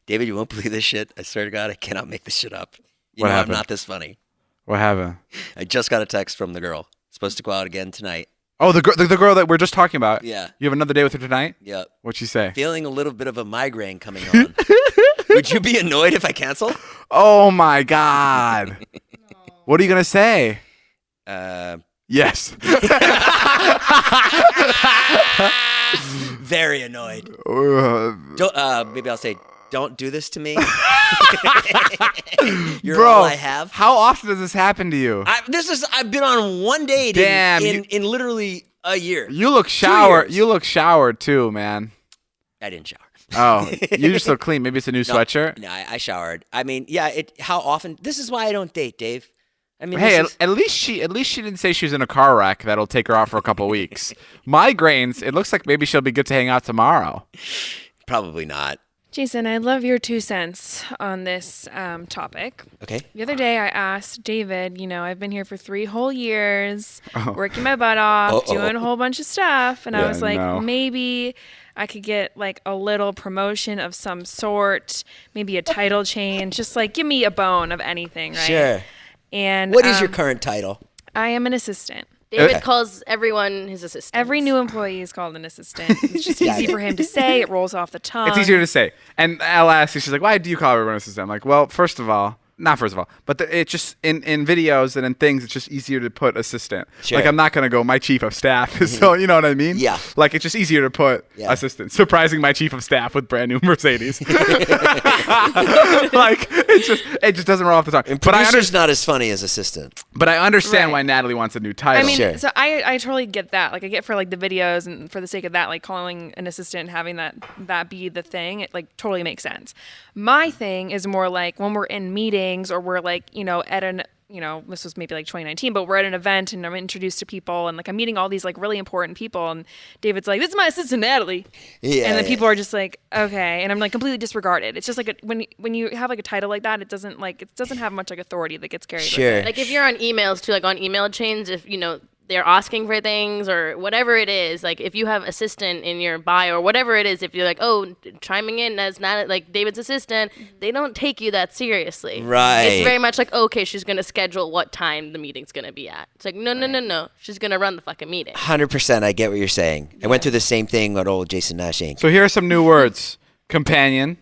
David, you won't believe this shit. I swear to God, I cannot make this shit up. What happened? I'm not this funny. What happened? I just got a text from the girl. Supposed to go out again tonight. Oh, the girl that we're just talking about. Yeah. You have another day with her tonight? Yep. What'd she say? Feeling a little bit of a migraine coming on. Would you be annoyed if I cancel? Oh my God. What are you gonna say? Yes. Very annoyed. Maybe I'll say, don't do this to me. You're Bro, all I have. How often does this happen to you? I've been on one date in literally a year. You look showered. You look showered too, man. I didn't shower. Oh, you just look clean. Maybe it's a new sweatshirt. No, I showered. I mean, yeah. How often? This is why I don't date, Dave. I mean, hey, at least she didn't say she was in a car wreck that'll take her out for a couple weeks. Migraines. It looks like maybe she'll be good to hang out tomorrow. Probably not. Jason, I love your 2 cents on this topic. Okay. The other day I asked David, I've been here for 3 whole years, working my butt off, doing a whole bunch of stuff. And I was like, maybe I could get like a little promotion of some sort, maybe a title change, just like give me a bone of anything, right? Sure. And what is your current title? I am an assistant. David calls everyone his assistant. Every new employee is called an assistant. It's just easy for him to say. It rolls off the tongue. It's easier to say. And I'll ask her, she's like, why do you call everyone an assistant? I'm like, well, not first of all, but it's just in videos and in things, it's just easier to put assistant. Sure. Like, I'm not going to go, my chief of staff. So, you know what I mean? Yeah. Like, it's just easier to put assistant. Surprising my chief of staff with brand new Mercedes. Like, it just doesn't roll off the tongue. And producer's not as funny as assistant. But I understand why Natalie wants a new title. I mean, Sure. so I totally get that. Like, I get for like the videos and for the sake of that, like calling an assistant and having that be the thing, it like totally makes sense. My thing is more like when we're in meetings or we're like, at an, this was maybe like 2019, but we're at an event and I'm introduced to people and like I'm meeting all these like really important people and David's like, this is my assistant Natalie. Yeah. And then people are just like, okay. And I'm like completely disregarded. It's just like when you have like a title like that, it doesn't have much like authority that gets carried with Sure. it. Like if you're on emails too, like on email chains, if they're asking for things or whatever it is, like if you have assistant in your bio or whatever it is, if you're like, chiming in as not like David's assistant, they don't take you that seriously. Right. It's very much like, okay, she's going to schedule what time the meeting's going to be at. It's like, no. She's going to run the fucking meeting. 100%. I get what you're saying. I went through the same thing with old Jason Nash Inc. So here are some new words. Companion.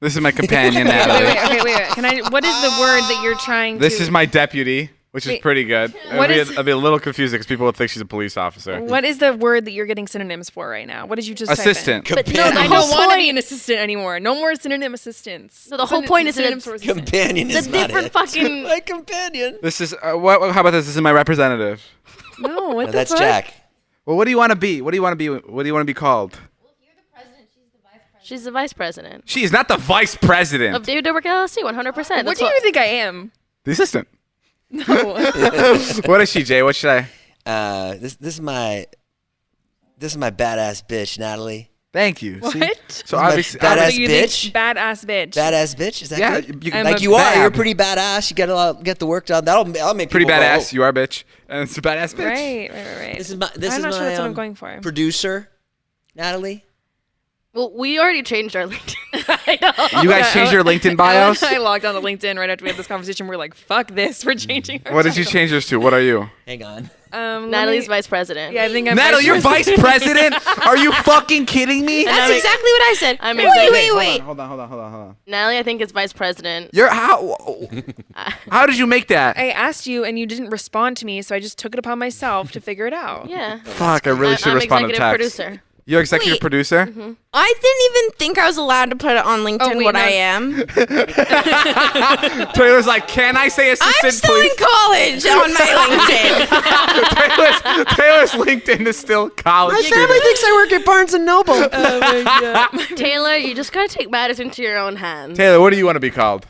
This is my companion, Natalie. Wait. What is the word that you're trying to... This is my deputy. Which is pretty good. I'll be a little confusing because people would think she's a police officer. What is the word that you're getting synonyms for right now? What did you just assistant. type in? But no, I don't want to be an assistant anymore. No more synonym assistants. So the whole point is synonyms that for assistant. Companion is the not different it. fucking... My companion. This is how about this? This is my representative. No, what the That's fuck? Jack. Well, what do you want to be? What do you want to be called? She's the vice president. She is not the vice president. Of David Dobrik LLC, 100%. What do you think I am? The assistant. No. What is she, Jay? What should I? This is my badass bitch, Natalie. Thank you. What? See? So My obviously, badass So you bitch. think badass bitch. Badass bitch. Is that yeah, good? you I'm Like a you are. bad. You're pretty badass. You get the work done. That'll make pretty people badass. Go, You are, bitch, and it's a badass bitch. Right. This is my. I'm not sure that's what I'm going for. Producer, Natalie. Well, we already changed our LinkedIn. You guys changed your LinkedIn bios. I logged on to LinkedIn right after we had this conversation. We're like, fuck this. We're changing our What did you title. change yours to? What are you? Hang on. Natalie's vice president. Yeah, I think I'm Natalie, you're vice vice president? Are you fucking kidding me? That's exactly what I said. I'm wait, executive. wait. Hold on. Natalie, I think, is vice president. You're how did you make that? I asked you and you didn't respond to me, so I just took it upon myself to figure it out. Yeah. Fuck, I really should I'm respond to executive text. producer. You're executive Wait. producer? I didn't even think I was allowed to put it on LinkedIn wait, what no. I am. Taylor's like, can I say assistant, I'm still please? in college on my LinkedIn. Taylor's LinkedIn is still college. Thinks I work at Barnes and Noble. Oh my God. Taylor, you just gotta take matters into your own hands. Taylor, what do you want to be called?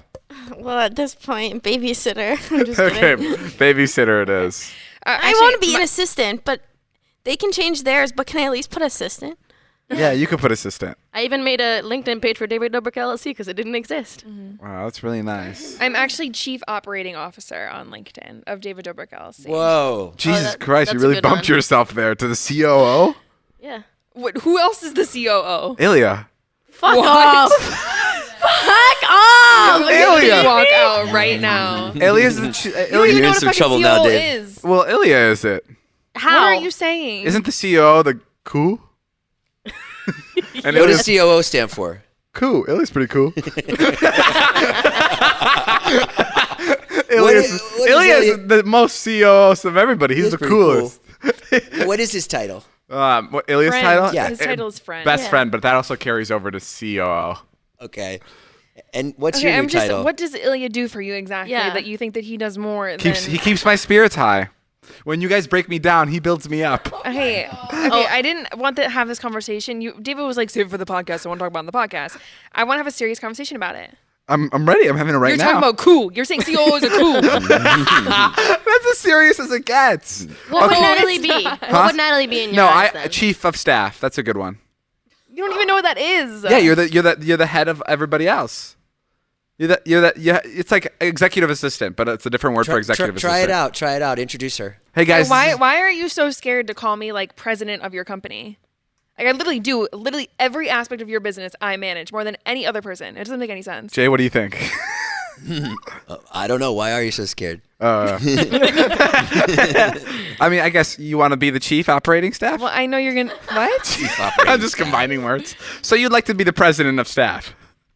Well, at this point, babysitter. I'm just Okay, kidding. babysitter it is. I want to be an assistant, but they can change theirs. But can I at least put assistant? Yeah, you could put assistant. I even made a LinkedIn page for David Dobrik LLC because it didn't exist. Wow, that's really nice. I'm actually chief operating officer on LinkedIn of David Dobrik LLC. Whoa. Jesus Christ, you that's a really good bumped one. yourself there to the COO? Yeah. Who else is the COO? Ilya. Fuck What? off. Ilya. Walk out right now. Ilya's the You don't even You're know in what a some fucking trouble COO now, Dave. is. well, Ilya is it? How? What are you saying? Isn't the COO the cool? And What Ilya's does COO stand for? cool. Ilya's pretty cool. What is Ilya is Ilya? the most COOs of everybody. He's is the pretty coolest. What is his title? What Ilya's Friend. title? Yeah. His title is friend. Best Yeah. friend, but that also carries over to COO. Okay. And what's Okay, your new I'm just. title? What does Ilya do for you exactly Yeah. that you think that he does more He than? keeps my spirits high. When you guys break me down, he builds me up. Hey, okay, I didn't want to have this conversation. David was like, save it for the podcast. I want to talk about it on the podcast. I want to have a serious conversation about it. I'm ready. I'm having it right You're now. talking about cool. You're saying COOs are cool. That's as serious as it gets. What would Okay. Natalie be? What would Natalie be in your No, eyes then? chief of staff. That's a good one. You don't even know what that is. Yeah, you're the head of everybody else. It's like executive assistant, but it's a different word for executive Try assistant. it out. Try it out. Introduce her. Hey guys, Why are you so scared to call me like president of your company? Like I literally do every aspect of your business I manage more than any other person. It doesn't make any sense. Jay, what do you think? I don't know. Why are you so scared? I mean, I guess you want to be the chief operating staff. Well, I know you're gonna what? I'm just combining words. So you'd like to be the president of staff,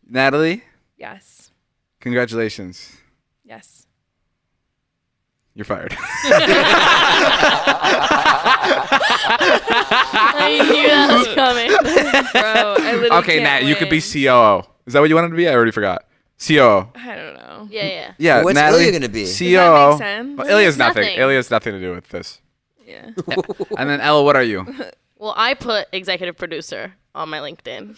Natalie? Yes. Congratulations. Yes. You're fired. I knew that was coming. Bro, I literally Okay, can't Nat, you could be win. COO. Is that what you wanted to be? I already forgot. COO. I don't know. Yeah. Yeah, What's Natalie, Ilya gonna be? COO. Does that make sense? Well, Ilya's It's nothing. nothing. Ilya's nothing to do with this. Yeah. And then Ella, what are you? Well, I put executive producer on my LinkedIn.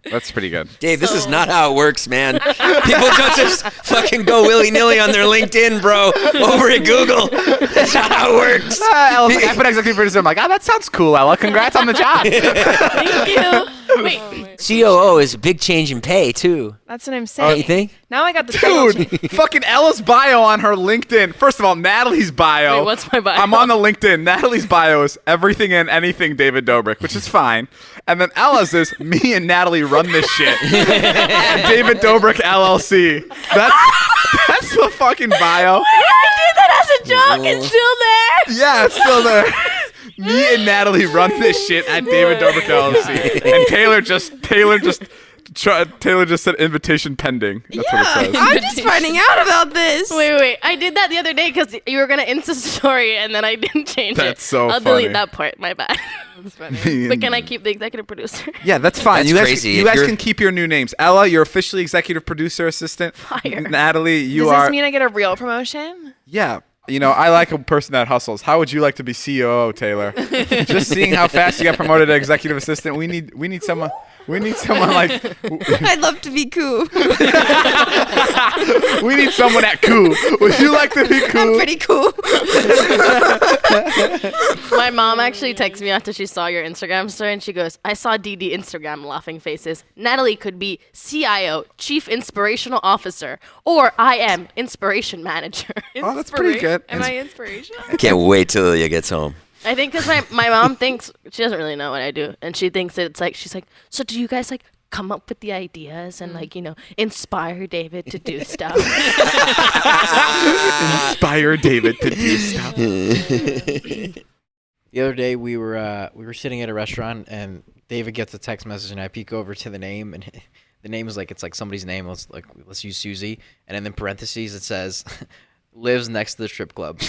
That's pretty good. Dave, this is not how it works, man. People don't just fucking go willy-nilly on their LinkedIn, bro, over at Google. That's not how it works. Ella's like, I put executive producer. I'm like, oh, that sounds cool, Ella. Congrats on the job. Thank you. Wait, COO is a big change in pay, too. That's what I'm Don't saying. you think? Now I got the title change. Dude, fucking Ella's bio on her LinkedIn. First of all, Natalie's bio. Wait, what's my bio? I'm on the LinkedIn. Natalie's bio is everything and anything David Dobrik, which is fine. And then Ella's is me and Natalie run this shit. David Dobrik LLC. That's the fucking bio. I did that as a joke. It's still there. Yeah, it's still there. Me and Natalie run this shit at David Dobrik LLC. And Taylor just said invitation pending. That's what it says. I'm just finding out about this. Wait. I did that the other day because you were gonna Insta story and then I didn't change it. That's so I'll funny. delete that part. My bad. But can I keep the executive producer? Yeah, that's fine. That's you guys, crazy. You If guys you're- can keep your new names. Ella, you're officially executive producer assistant. Fire. Natalie, you Does are. this mean I get a real promotion? Yeah. You know, I like a person that hustles. How would you like to be COO, Taylor? Just seeing how fast you got promoted to executive assistant, we need someone like I'd love to be cool. we need someone at Coup. Would you like to be I'm cool? pretty cool. My mom actually texted me after she saw your Instagram story and she goes, I saw DD Instagram laughing faces. Natalie could be CIO, Chief Inspirational Officer, or I am Inspiration Manager. Oh, that's pretty good. Am I inspirational? I can't wait till Ilya gets home. I think because my mom thinks, she doesn't really know what I do. And she thinks that it's like, she's like, so do you guys like come up with the ideas and like, you know, inspire David to do stuff? Inspire David to do stuff. The other day we were sitting at a restaurant and David gets a text message and I peek over to the name and the name is like it's like somebody's name. Let's use Susie, and then in parentheses it says lives next to the strip club.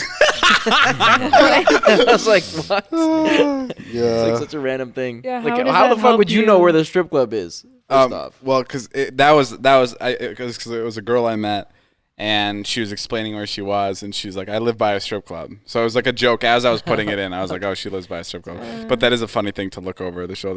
I was like, what? It's like such a random thing. Yeah, like, how does how the that fuck would help you know you? where the strip club is? First off. Well, because because it was a girl I met, and she was explaining where she was, and she was like, "I live by a strip club." So it was like a joke as I was putting it in. I was like, "Oh, she lives by a strip club," but that is a funny thing to look over the shoulder.